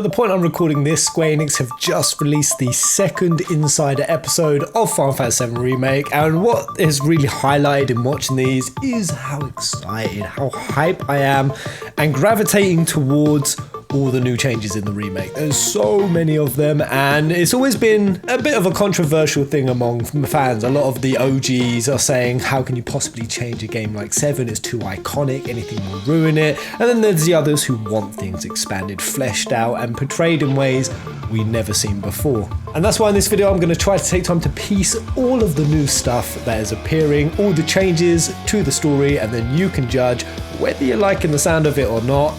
the point I'm recording this, Square Enix have just released the second insider episode of Final Fantasy VII Remake, and what is really highlighted in watching these is how excited, how hype I am, and gravitating towards all the new changes in the remake. There's so many of them, and it's always been a bit of a controversial thing among fans. A lot of the OGs are saying, how can you possibly change a game like 7? It's too iconic, anything will ruin it. And then there's the others who want things expanded, fleshed out, and portrayed in ways we've never seen before. And that's why in this video I'm going to try to take time to piece all of the new stuff that is appearing, all the changes to the story, and then you can judge whether you're liking the sound of it or not.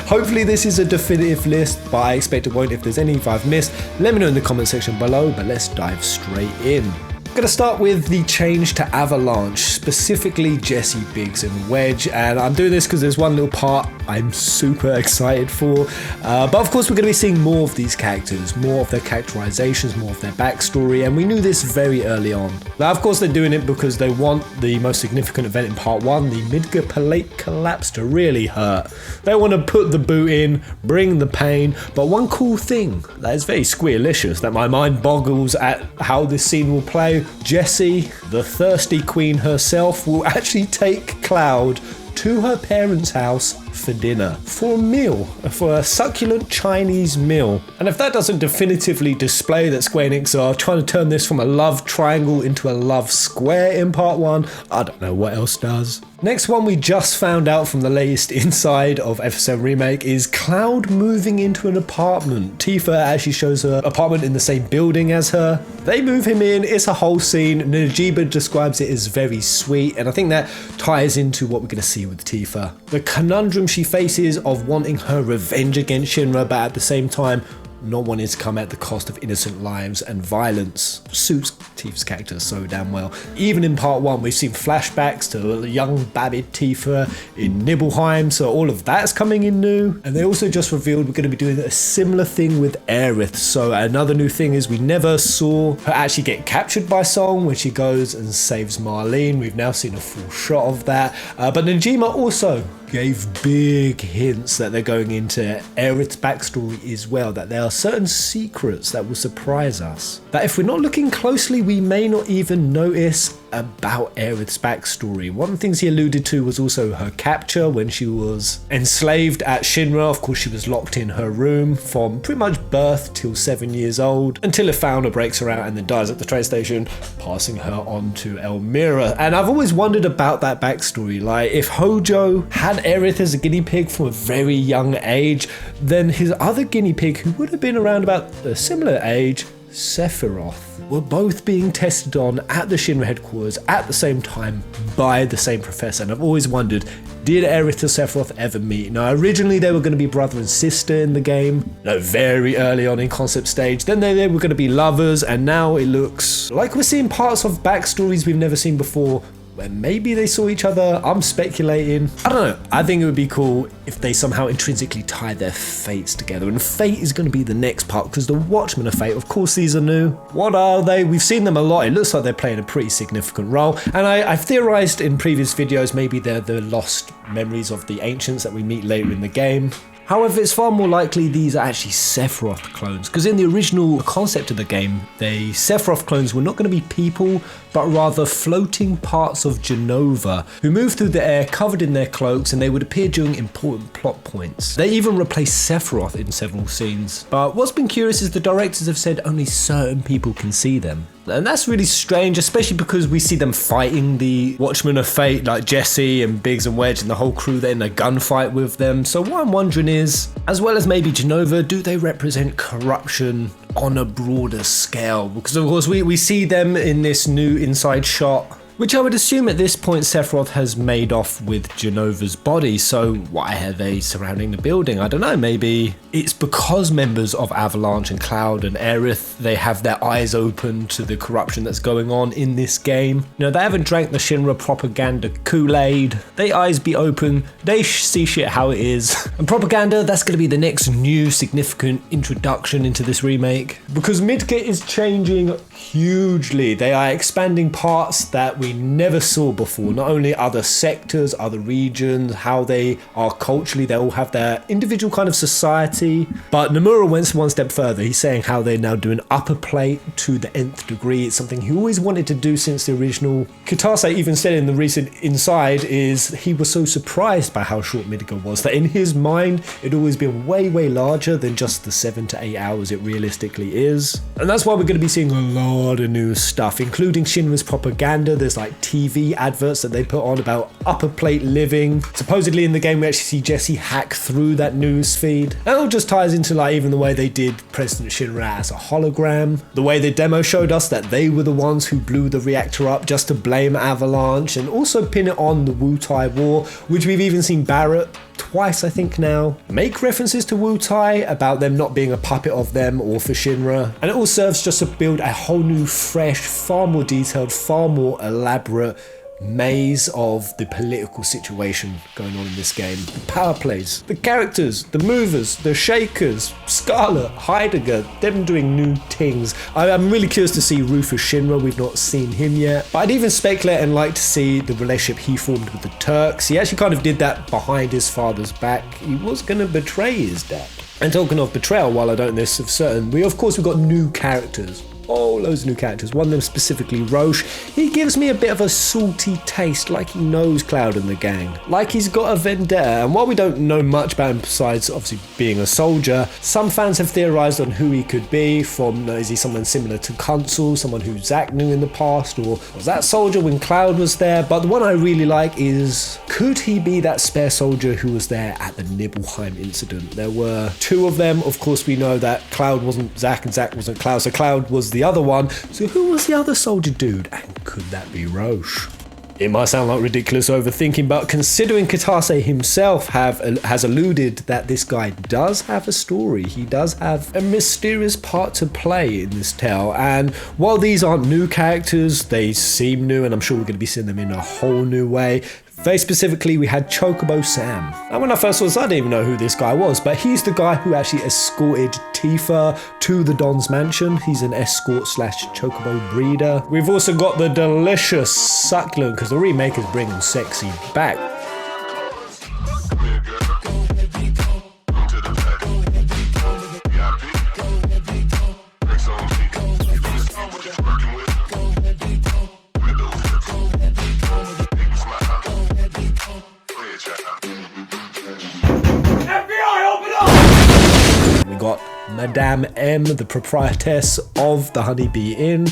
Hopefully this is a definitive list, but I expect it won't. If there's any I've missed, let me know in the comment section below, but let's dive straight in. I'm going to start with the change to Avalanche, specifically Jesse, Biggs and Wedge, and I'm doing this because there's one little part I'm super excited for, but of course we're going to be seeing more of these characters, more of their characterizations, more of their backstory, and we knew this very early on. Now of course they're doing it because they want the most significant event in part 1, the Midgar plate collapse, to really hurt. They want to put the boot in, bring the pain, but one cool thing that is very squealicious, that my mind boggles at how this scene will play. Jessie, the thirsty queen herself, will actually take Cloud to her parents' house for dinner, for a meal, for a succulent Chinese meal. And if that doesn't definitively display that Square Enix are trying to turn this from a love triangle into a love square in part 1, I don't know what else does. Next one we just found out from the latest inside of FF7 Remake is Cloud moving into an apartment. Tifa actually shows her apartment in the same building as her. They move him in, it's a whole scene. Najiba describes it as very sweet, and I think that ties into what we're going to see with Tifa. The conundrum she faces of wanting her revenge against Shinra, but at the same time not wanting to come at the cost of innocent lives and violence, suits Tifa's character so damn well. Even in part 1 we've seen flashbacks to young Babbitt Tifa in Nibelheim, so all of that's coming in new. And they also just revealed we're going to be doing a similar thing with Aerith. So another new thing is we never saw her actually get captured by Song when she goes and saves Marlene. We've now seen a full shot of that, but Najima also gave big hints that they're going into Aerith's backstory as well, that there are certain secrets that will surprise us, that if we're not looking closely we may not even notice about Aerith's backstory. One of the things he alluded to was also her capture when she was enslaved at Shinra. Of course she was locked in her room from pretty much birth till 7 years old, until a founder breaks her out and then dies at the train station, passing her on to Elmira. And I've always wondered about that backstory, like if Hojo had Aerith as a guinea pig from a very young age, then his other guinea pig, who would have been around about a similar age, Sephiroth, were both being tested on at the Shinra headquarters at the same time by the same professor. And I've always wondered, did Aerith and Sephiroth ever meet? Now originally they were going to be brother and sister in the game, very early on in concept stage, then they were going to be lovers, and now it looks like we're seeing parts of backstories we've never seen before, where maybe they saw each other. I'm speculating. I don't know. I think it would be cool if they somehow intrinsically tie their fates together. And fate is going to be the next part, because the Watchmen of Fate, of course, these are new. What are they? We've seen them a lot. It looks like they're playing a pretty significant role. And I've theorized in previous videos, maybe they're the lost memories of the ancients that we meet later in the game. However, it's far more likely these are actually Sephiroth clones, because in the original concept of the game, the Sephiroth clones were not going to be people, but rather floating parts of Genova, who move through the air covered in their cloaks, and they would appear during important plot points. They even replaced Sephiroth in several scenes. But what's been curious is the directors have said only certain people can see them. And that's really strange, especially because we see them fighting the Watchmen of Fate, like Jesse and Biggs and Wedge and the whole crew there in a gunfight with them. So what I'm wondering is, as well as maybe Genova, do they represent corruption on a broader scale? Because of course we see them in this new inside shot, which I would assume at this point Sephiroth has made off with Genova's body. So why are they surrounding the building? I don't know, maybe it's because members of Avalanche and Cloud and Aerith, they have their eyes open to the corruption that's going on in this game. You know, they haven't drank the Shinra propaganda Kool-Aid. They eyes be open, they see shit how it is. And propaganda, that's going to be the next new significant introduction into this remake, because Midgar is changing hugely. They are expanding parts that we we never saw before. Not only other sectors, other regions, how they are culturally, they all have their individual kind of society. But Nomura went one step further. He's saying how they now do an upper plate to the nth degree. It's something he always wanted to do since the original. Kitase even said in the recent Inside is he was so surprised by how short Midgar was, that in his mind it'd always been way larger than just the 7 to 8 hours it realistically is. And that's why we're going to be seeing a lot of new stuff, including Shinra's propaganda. There's like TV adverts that they put on about upper plate living. Supposedly in the game we actually see Jesse hack through that news feed. And it all just ties into like even the way they did President Shinra as a hologram, the way the demo showed us that they were the ones who blew the reactor up just to blame Avalanche, and also pin it on the Wu-Tai War, which we've even seen Barrett twice, I think now, make references to Wu-Tai about them not being a puppet of them or for Shinra. And it all serves just to build a whole new, fresh, far more detailed, far more elaborate maze of the political situation going on in this game. The power plays, the characters, the movers, the shakers, Scarlet, Heidegger, them doing new things. I'm really curious to see Rufus Shinra. We've not seen him yet, but I'd even speculate and like to see the relationship he formed with the Turks. He actually kind of did that behind his father's back. He was going to betray his dad. And talking of betrayal, while I don't know this of certain, we've got new characters. Oh, loads of new characters. One of them specifically, Roche. He gives me a bit of a salty taste, like he knows Cloud and the gang. Like he's got a vendetta, and while we don't know much about him besides obviously being a soldier, some fans have theorized on who he could be from, is he someone similar to Kunsel, someone who Zack knew in the past, or was that soldier when Cloud was there? But the one I really like is, could he be that spare soldier who was there at the Nibelheim incident? There were two of them. Of course, we know that Cloud wasn't Zack and Zack wasn't Cloud, so Cloud was the other one. So who was the other soldier dude? And could that be Roche? It might sound like ridiculous overthinking, but considering Kitase himself has alluded that this guy does have a story, he does have a mysterious part to play in this tale. And while these aren't new characters, they seem new, and I'm sure we're going to be seeing them in a whole new way. Very specifically, we had Chocobo Sam. And when I first saw this, I didn't even know who this guy was, but he's the guy who actually escorted Tifa to the Don's mansion. He's an escort slash Chocobo breeder. We've also got the delicious Suckling, because the remake is bringing sexy back. Got Madame M, the proprietress of the Honeybee Inn.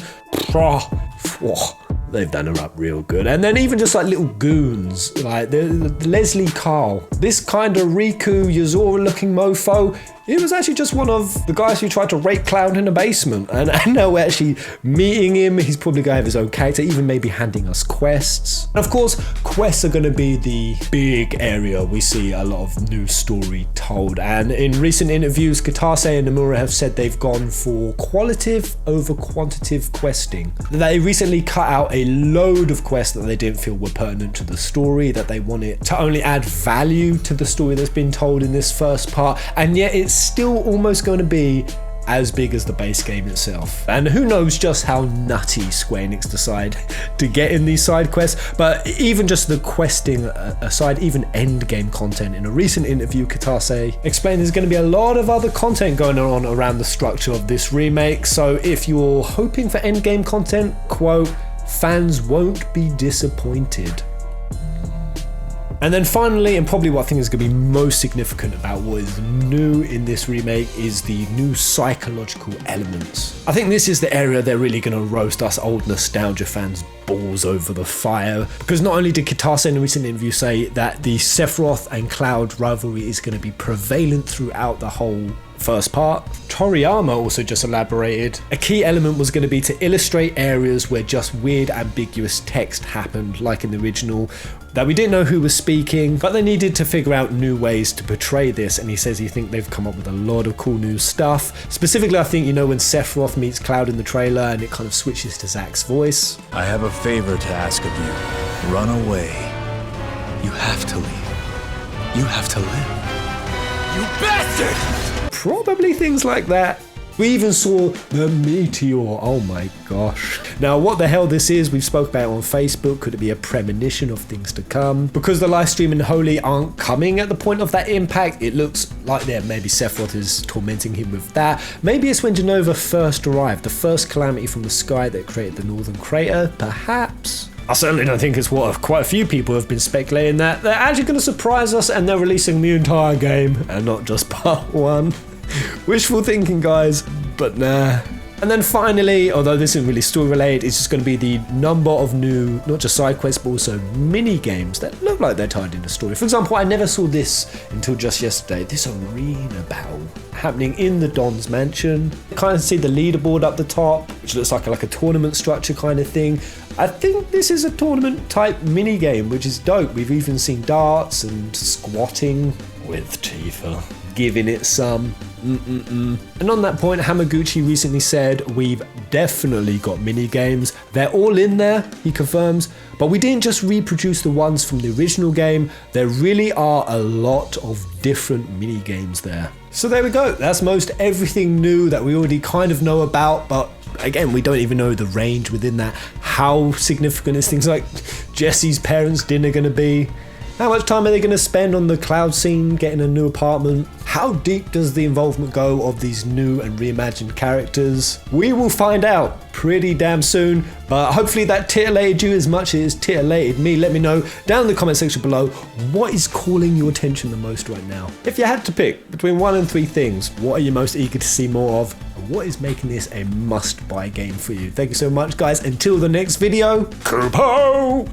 They've done her up real good. And then even just like little goons, like the Leslie Carl, this kind of Riku Yuzora looking mofo. He was actually just one of the guys who tried to rape Cloud in the basement. And now we're actually meeting him. He's probably going to have his own character, even maybe handing us quests. And of course, quests are going to be the big area we see a lot of new story told. And in recent interviews, Kitase and Nomura have said they've gone for qualitative over quantitative questing. They recently cut out a load of quests that they didn't feel were pertinent to the story, that they wanted to only add value to the story that's been told in this first part. And yet it's still almost going to be as big as the base game itself. And who knows just how nutty Square Enix decide to get in these side quests. But even just the questing aside, even end game content, in a recent interview, Kitase explained there's going to be a lot of other content going on around the structure of this remake. So if you're hoping for end game content, quote, fans won't be disappointed. And then finally, and probably what I think is going to be most significant about what is new in this remake, is the new psychological elements. I think this is the area they're really going to roast us old nostalgia fans balls over the fire, because not only did Kitase in a recent interview say that the Sephiroth and Cloud rivalry is going to be prevalent throughout the whole first part, Toriyama also just elaborated a key element was going to be to illustrate areas where just weird ambiguous text happened, like in the original, that we didn't know who was speaking, but they needed to figure out new ways to portray this. And he says he thinks they've come up with a lot of cool new stuff. Specifically, I think, you know, when Sephiroth meets Cloud in the trailer and it kind of switches to Zack's voice. I have a favor to ask of you. Run away. You have to leave. You have to live. You bastard! Probably things like that. We even saw the meteor. Oh my gosh. Now, what the hell this is, we've spoke about it on Facebook. Could it be a premonition of things to come? Because the live stream and Holy aren't coming at the point of that impact, it looks like maybe Sephiroth is tormenting him with that. Maybe it's when Genova first arrived, the first calamity from the sky that created the northern crater, perhaps. I certainly don't think it's what quite a few people have been speculating, that they're actually going to surprise us and they're releasing the entire game and not just part 1. Wishful thinking, guys, but nah. And then finally, although this isn't really story related, it's just going to be the number of new, not just side quests, but also mini games that look like they're tied into story. For example, I never saw this until just yesterday. This arena battle happening in the Don's mansion. You kind of see the leaderboard up the top, which looks like a tournament structure kind of thing. I think this is a tournament type mini game, which is dope. We've even seen darts and squatting with Tifa, giving it some. And on that point, Hamaguchi recently said, we've definitely got mini games. They're all in there, he confirms, but we didn't just reproduce the ones from the original game. There really are a lot of different mini games there. So there we go. That's most everything new that we already kind of know about, but again, we don't even know the range within that. How significant is things like Jesse's parents' dinner going to be? How much time are they going to spend on the cloud scene, getting a new apartment? How deep does the involvement go of these new and reimagined characters? We will find out pretty damn soon, but hopefully that titillated you as much as it titillated me. Let me know down in the comment section below, what is calling your attention the most right now? If you had to pick between 1 and 3 things, what are you most eager to see more of? And what is making this a must-buy game for you? Thank you so much, guys. Until the next video, Kupo!